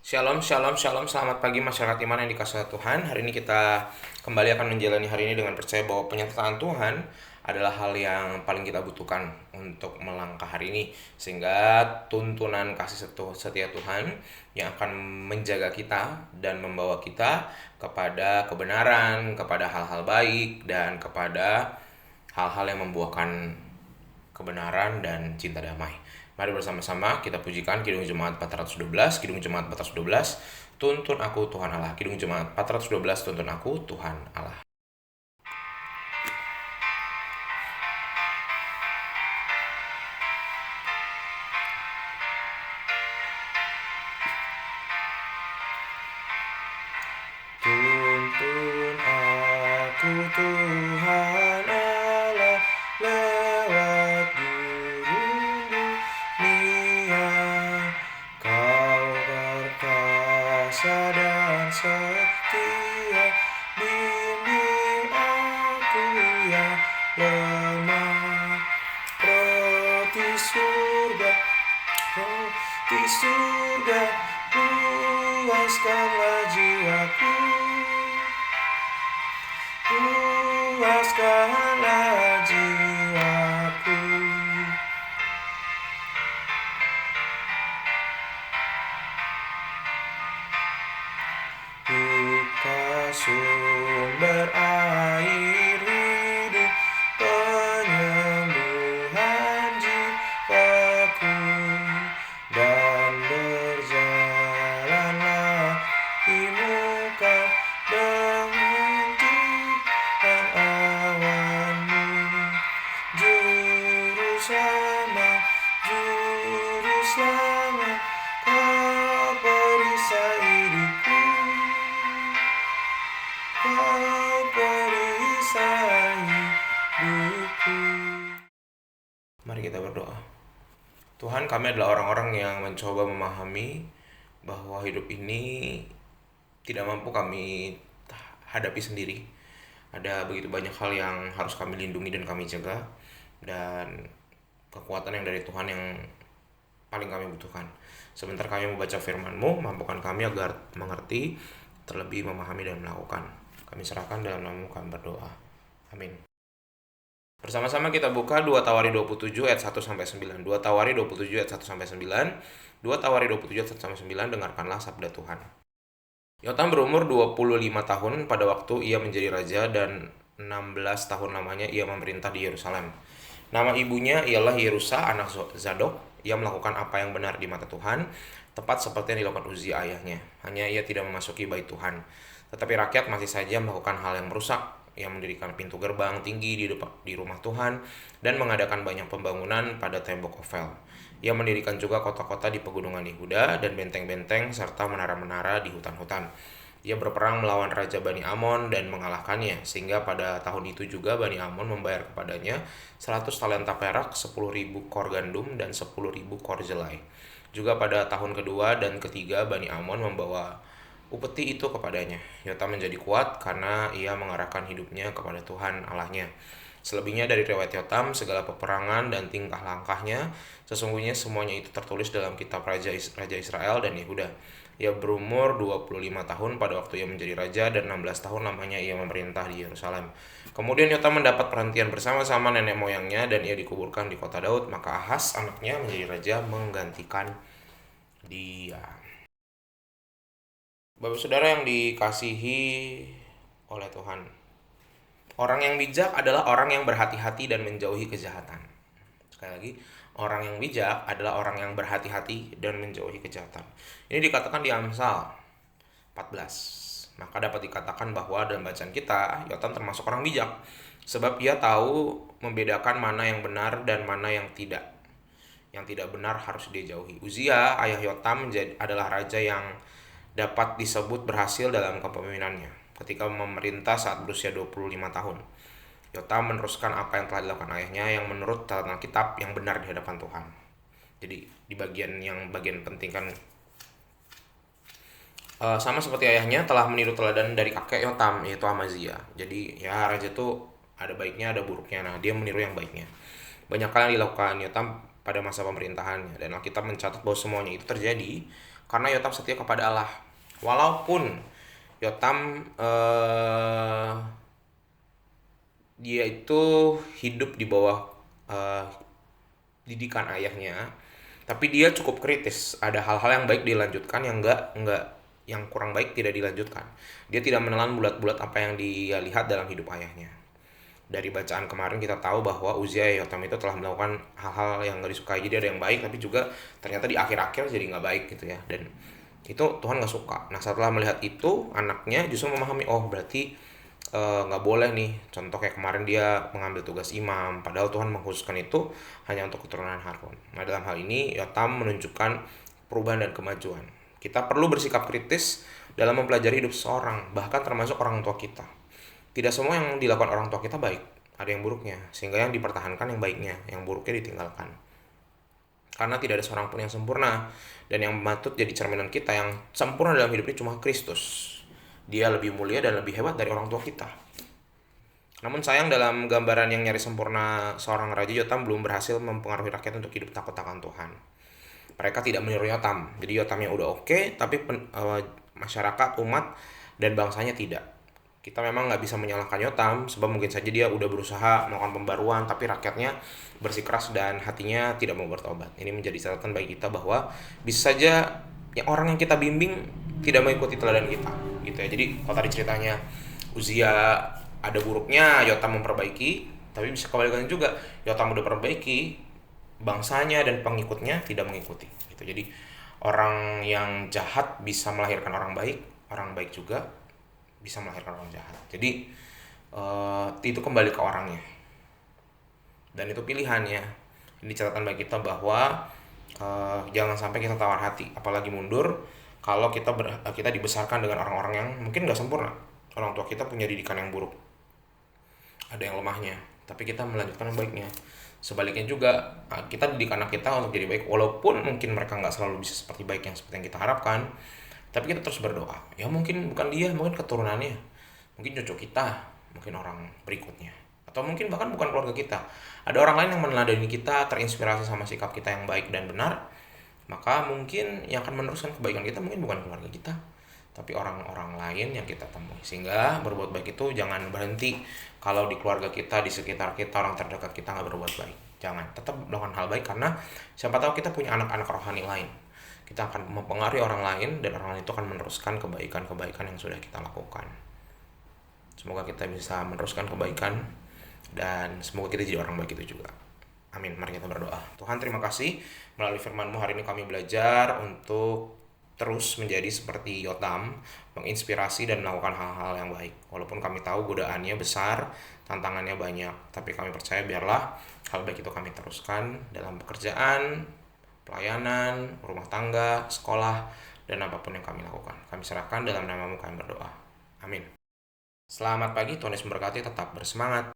Shalom, shalom, shalom. Selamat pagi masyarakat iman yang dikasihi Tuhan. Hari ini kita kembali akan menjalani hari ini dengan percaya bahwa penyertaan Tuhan adalah hal yang paling kita butuhkan untuk melangkah hari ini. Sehingga tuntunan kasih setia Tuhan yang akan menjaga kita dan membawa kita kepada kebenaran, kepada hal-hal baik, dan kepada hal-hal yang membuahkan kebenaran dan cinta damai. Mari bersama-sama kita pujikan Kidung Jemaat 412, Kidung Jemaat 412, Tuntun Aku Tuhan Allah. Kidung Jemaat 412, Tuntun Aku Tuhan Allah. Tuntun aku Tuhan Allah lewat gurun dunia. Kau berkuasa dan setia, bimbing aku yang lemah. Roti surga, puaskanlah jiwaku, puaskanlah jiwaku. Buka sumber air hidup, penyembuhan jiwaku, dan berjalanlah di muka dengan Tuhan awanmu. Juru selamat, juru selamat, kau perisai hidupku, kau perisai hidupku. Mari kita berdoa. Tuhan, kami adalah orang-orang yang mencoba memahami bahwa hidup ini tidak mampu kami hadapi sendiri. Ada begitu banyak hal yang harus kami lindungi dan kami jaga, dan kekuatan yang dari Tuhan yang paling kami butuhkan. Sebentar kami membaca firman-Mu, mampukan kami agar mengerti, terlebih memahami dan melakukan. Kami serahkan dalam nama-Mu, kami berdoa. Amin. Bersama-sama kita buka 2 Tawari 27 ayat 1-9. 2 Tawari 27 ayat 1-9. 2 Tawari 27 ayat 1-9. Dengarkanlah sabda Tuhan. Yotam berumur 25 tahun pada waktu ia menjadi raja, dan 16 tahun lamanya ia memerintah di Yerusalem. Nama ibunya ialah Yerusa, anak Zadok. Ia melakukan apa yang benar di mata Tuhan, tepat seperti yang dilakukan Uzia ayahnya. Hanya ia tidak memasuki bait Tuhan. Tetapi rakyat masih saja melakukan hal yang merusak. Ia mendirikan pintu gerbang tinggi di rumah Tuhan dan mengadakan banyak pembangunan pada tembok Ofel. Ia mendirikan juga kota-kota di pegunungan Yehuda dan benteng-benteng serta menara-menara di hutan-hutan. Ia berperang melawan Raja Bani Amon dan mengalahkannya, sehingga pada tahun itu juga Bani Amon membayar kepadanya 100 talenta perak, 10.000 kor gandum, dan 10.000 kor jelai. Juga pada tahun kedua dan ketiga Bani Amon membawa upeti itu kepadanya. Yotam menjadi kuat karena ia mengarahkan hidupnya kepada Tuhan Allahnya. Selebihnya dari riwayat Yotam, segala peperangan dan tingkah langkahnya, sesungguhnya semuanya itu tertulis dalam kitab Raja Israel dan Yehuda. Ia berumur 25 tahun pada waktu ia menjadi raja, dan 16 tahun lamanya ia memerintah di Yerusalem. Kemudian Yotam mendapat perhentian bersama-sama nenek moyangnya, dan ia dikuburkan di kota Daud. Maka Ahaz anaknya menjadi raja menggantikan dia. Bapak saudara yang dikasihi oleh Tuhan, orang yang bijak adalah orang yang berhati-hati dan menjauhi kejahatan. Sekali lagi, orang yang bijak adalah orang yang berhati-hati dan menjauhi kejahatan. Ini dikatakan di Amsal 14. Maka dapat dikatakan bahwa dalam bacaan kita, Yotam termasuk orang bijak, sebab ia tahu membedakan mana yang benar dan mana yang tidak. Yang tidak benar harus dia jauhi. Uzia, ayah Yotam, adalah raja yang dapat disebut berhasil dalam kepemimpinannya ketika memerintah saat berusia 25 tahun. Yotam meneruskan apa yang telah dilakukan ayahnya yang menurut catatan Alkitab yang benar di hadapan Tuhan. Jadi di bagian penting kan, sama seperti ayahnya telah meniru teladan dari kakek Yotam, yaitu Amazia. Jadi ya, raja itu ada baiknya ada buruknya. Nah, dia meniru yang baiknya. Banyak hal yang dilakukan Yotam pada masa pemerintahannya, dan Alkitab mencatat bahwa semuanya itu terjadi karena Yotam setia kepada Allah. Walaupun Yotam dia itu hidup di bawah eh, didikan ayahnya, tapi dia cukup kritis. Ada hal-hal yang baik dilanjutkan, yang enggak, yang kurang baik tidak dilanjutkan. Dia tidak menelan bulat-bulat apa yang dia lihat dalam hidup ayahnya. Dari bacaan kemarin kita tahu bahwa Uzziah Yotam itu telah melakukan hal-hal yang nggak disukai. Jadi ada yang baik, tapi juga ternyata di akhir-akhir jadi nggak baik gitu ya. Dan itu Tuhan nggak suka. Nah, setelah melihat itu, anaknya justru memahami, oh berarti nggak boleh nih. Contoh kayak kemarin dia mengambil tugas imam, padahal Tuhan mengkhususkan itu hanya untuk keturunan Harun. Nah, dalam hal ini Yotam menunjukkan perubahan dan kemajuan. Kita perlu bersikap kritis dalam mempelajari hidup seseorang, bahkan termasuk orang tua kita. Tidak semua yang dilakukan orang tua kita baik, ada yang buruknya, sehingga yang dipertahankan yang baiknya, yang buruknya ditinggalkan. Karena tidak ada seorang pun yang sempurna, dan yang patut jadi cerminan kita yang sempurna dalam hidup ini cuma Kristus. Dia lebih mulia dan lebih hebat dari orang tua kita. Namun sayang, dalam gambaran yang nyaris sempurna seorang Raja, Yotam belum berhasil mempengaruhi rakyat untuk hidup takut akan Tuhan. Mereka tidak meniru Yotam, jadi Yotamnya udah oke, tapi masyarakat, umat, dan bangsanya tidak. Kita memang nggak bisa menyalahkan Yotam, sebab mungkin saja dia udah berusaha melakukan pembaruan, tapi rakyatnya bersikeras dan hatinya tidak mau bertobat. Ini menjadi catatan bagi kita bahwa bisa saja ya, orang yang kita bimbing tidak mengikuti teladan kita, gitu ya. Jadi kalau tadi ceritanya Uzziah ada buruknya, Yotam memperbaiki, tapi bisa kebalikannya juga, Yotam udah perbaiki, bangsanya dan pengikutnya tidak mengikuti, gitu. Jadi orang yang jahat bisa melahirkan orang baik juga bisa melahirkan orang jahat. Jadi itu kembali ke orangnya, dan itu pilihannya. Ini catatan bagi kita bahwa jangan sampai kita tawar hati, apalagi mundur kalau kita dibesarkan dengan orang-orang yang mungkin nggak sempurna. Orang tua kita punya didikan yang buruk, ada yang lemahnya, tapi kita melanjutkan yang baiknya. Sebaliknya juga, kita didik anak kita untuk jadi baik, walaupun mungkin mereka nggak selalu bisa seperti yang kita harapkan, tapi kita terus berdoa. Ya mungkin bukan dia, mungkin keturunannya, mungkin cucu kita, mungkin orang berikutnya, atau mungkin bahkan bukan keluarga kita. Ada orang lain yang meneladani kita, terinspirasi sama sikap kita yang baik dan benar, maka mungkin yang akan meneruskan kebaikan kita mungkin bukan keluarga kita, tapi orang-orang lain yang kita temui. Sehingga berbuat baik itu jangan berhenti kalau di keluarga kita, di sekitar kita, orang terdekat kita nggak berbuat baik. Jangan, tetap melakukan hal baik, karena siapa tahu kita punya anak-anak rohani lain. Kita akan mempengaruhi orang lain, dan orang lain itu akan meneruskan kebaikan-kebaikan yang sudah kita lakukan. Semoga kita bisa meneruskan kebaikan, dan semoga kita jadi orang baik itu juga. Amin. Mari kita berdoa. Tuhan, terima kasih melalui firman-Mu hari ini kami belajar untuk terus menjadi seperti Yotam, menginspirasi dan melakukan hal-hal yang baik. Walaupun kami tahu godaannya besar, tantangannya banyak, tapi kami percaya biarlah hal baik itu kami teruskan dalam pekerjaan, pelayanan, rumah tangga, sekolah, dan apapun yang kami lakukan. Kami serahkan dalam nama-Mu kami berdoa. Amin. Selamat pagi, Tuhan Yesus memberkati, tetap bersemangat.